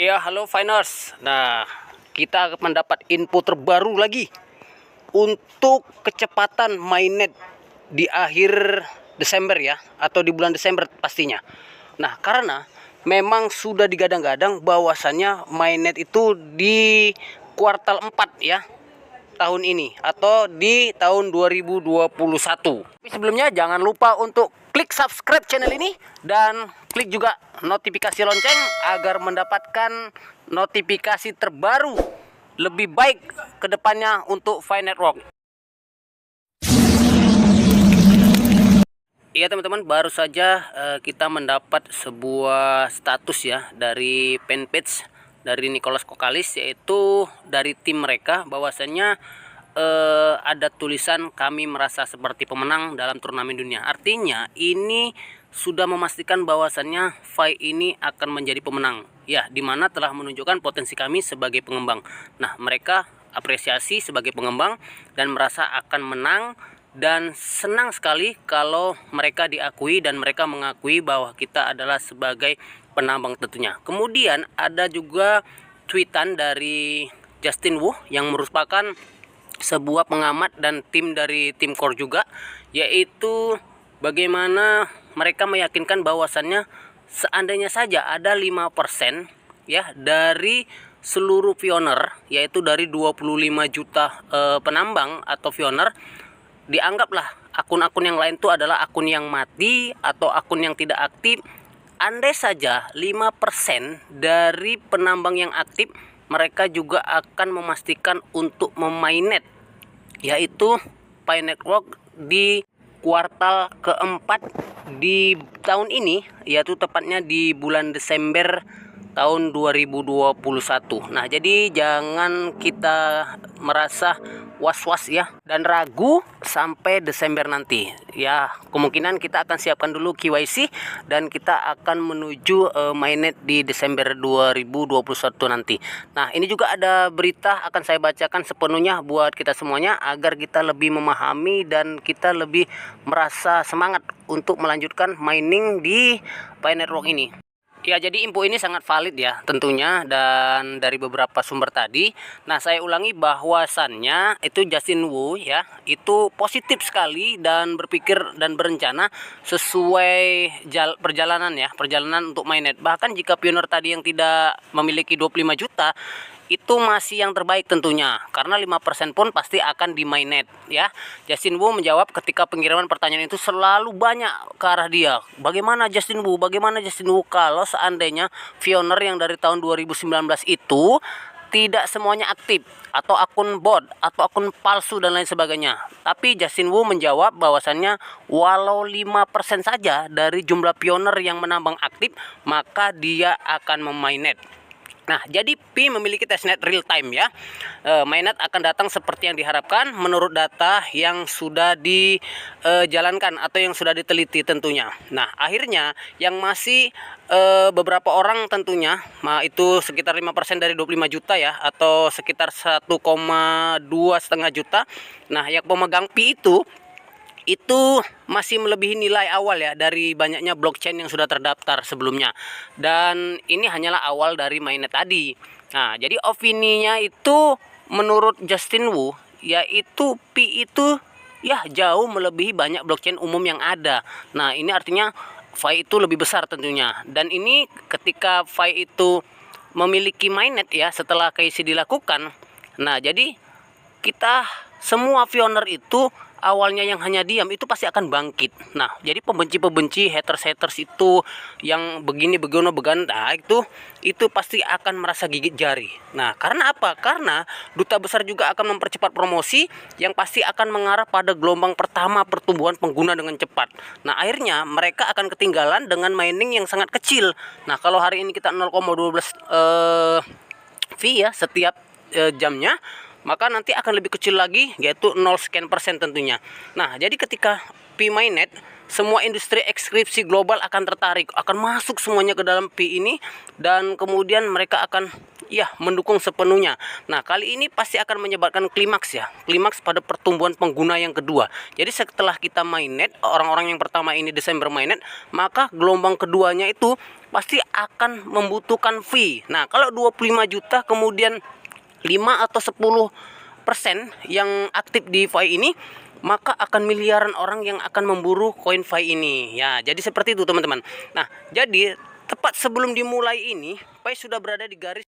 Ya, halo Finers. Nah, kita mendapat info terbaru lagi untuk kecepatan mainnet di akhir Desember ya, atau di bulan Desember pastinya. Nah, karena memang sudah digadang-gadang bahwasannya mainnet itu di kuartal 4 ya, tahun ini atau di tahun 2021. Tapi sebelumnya jangan lupa untuk klik subscribe channel ini dan klik juga notifikasi lonceng agar mendapatkan notifikasi terbaru lebih baik ke depannya untuk Fi Network. Iya teman-teman, baru saja kita mendapat sebuah status ya dari fanpage dari Nicholas Kokalis, yaitu dari tim mereka bahwasannya ada tulisan kami merasa seperti pemenang dalam turnamen dunia. Artinya ini sudah memastikan bahwasannya Fi ini akan menjadi pemenang ya, dimana telah menunjukkan potensi kami sebagai pengembang. Nah, mereka apresiasi sebagai pengembang dan merasa akan menang, dan senang sekali kalau mereka diakui dan mereka mengakui bahwa kita adalah sebagai penambang tentunya. Kemudian ada juga tweetan dari Justin Wu yang merupakan sebuah pengamat dan tim dari tim core juga, yaitu bagaimana mereka meyakinkan bahwasannya seandainya saja ada 5% ya dari seluruh pioner, yaitu dari 25 juta penambang atau pioner, dianggaplah akun-akun yang lain itu adalah akun yang mati atau akun yang tidak aktif. Andai saja 5% dari penambang yang aktif, mereka juga akan memastikan untuk memainet, yaitu Pi Network di kuartal keempat di tahun ini, yaitu tepatnya di bulan Desember tahun 2021. Nah, jadi jangan kita merasa was-was ya dan ragu sampai Desember nanti ya. Kemungkinan kita akan siapkan dulu KYC dan kita akan menuju mainnet di Desember 2021 nanti. Nah, ini juga ada berita akan saya bacakan sepenuhnya buat kita semuanya agar kita lebih memahami dan kita lebih merasa semangat untuk melanjutkan mining di Pi Network ini. Ya, jadi info ini sangat valid ya tentunya dan dari beberapa sumber tadi. Nah, saya ulangi bahwasannya itu Justin Wu ya, itu positif sekali dan berpikir dan berencana sesuai perjalanan ya, perjalanan untuk mainnet. Bahkan jika pioner tadi yang tidak memiliki 25 juta itu masih yang terbaik tentunya, karena 5% pun pasti akan di mainnet ya. Justin Wu menjawab ketika pengiriman pertanyaan itu selalu banyak ke arah dia. Bagaimana Justin Wu? Bagaimana Justin Wu kalau seandainya pioner yang dari tahun 2019 itu tidak semuanya aktif, atau akun bot, atau akun palsu dan lain sebagainya. Tapi Justin Wu menjawab bahwasannya walau 5% saja dari jumlah pioner yang menambang aktif, maka dia akan memainet. Nah, jadi Pi memiliki testnet real time ya. Mainnet akan datang seperti yang diharapkan menurut data yang sudah dijalankan atau yang sudah diteliti tentunya. Nah, akhirnya yang masih beberapa orang tentunya, itu sekitar 5% dari 25 juta ya, atau sekitar 1,2,5 juta. Nah, yang pemegang Pi itu masih melebihi nilai awal ya dari banyaknya blockchain yang sudah terdaftar sebelumnya. Dan ini hanyalah awal dari mainnet tadi. Nah, jadi opininya itu menurut Justin Wu, yaitu Pi itu ya jauh melebihi banyak blockchain umum yang ada. Nah, ini artinya Fi itu lebih besar tentunya. Dan ini ketika Fi itu memiliki mainnet ya setelah KYC dilakukan. Nah, jadi kita semua pioner itu awalnya yang hanya diam itu pasti akan bangkit. Nah, jadi pembenci-pembenci, haters itu yang begini begana itu pasti akan merasa gigit jari. Nah, karena apa? Karena duta besar juga akan mempercepat promosi yang pasti akan mengarah pada gelombang pertama pertumbuhan pengguna dengan cepat. Nah, akhirnya mereka akan ketinggalan dengan mining yang sangat kecil. Nah, kalau hari ini kita 0,12 fee ya setiap jamnya, maka nanti akan lebih kecil lagi, yaitu 0 sekian persen tentunya. Nah, jadi ketika Pi mainnet, semua industri ekskripsi global akan tertarik, akan masuk semuanya ke dalam Pi ini, dan kemudian mereka akan ya mendukung sepenuhnya. Nah, kali ini pasti akan menyebabkan klimaks ya. Klimaks pada pertumbuhan pengguna yang kedua. Jadi setelah kita mainnet, orang-orang yang pertama ini Desember mainnet, maka gelombang keduanya itu pasti akan membutuhkan fee. Nah, kalau 25 juta kemudian 5 atau 10% yang aktif di FI ini, maka akan miliaran orang yang akan memburu koin FI ini. Ya, jadi seperti itu teman-teman. Nah, jadi tepat sebelum dimulai ini, FI sudah berada di garis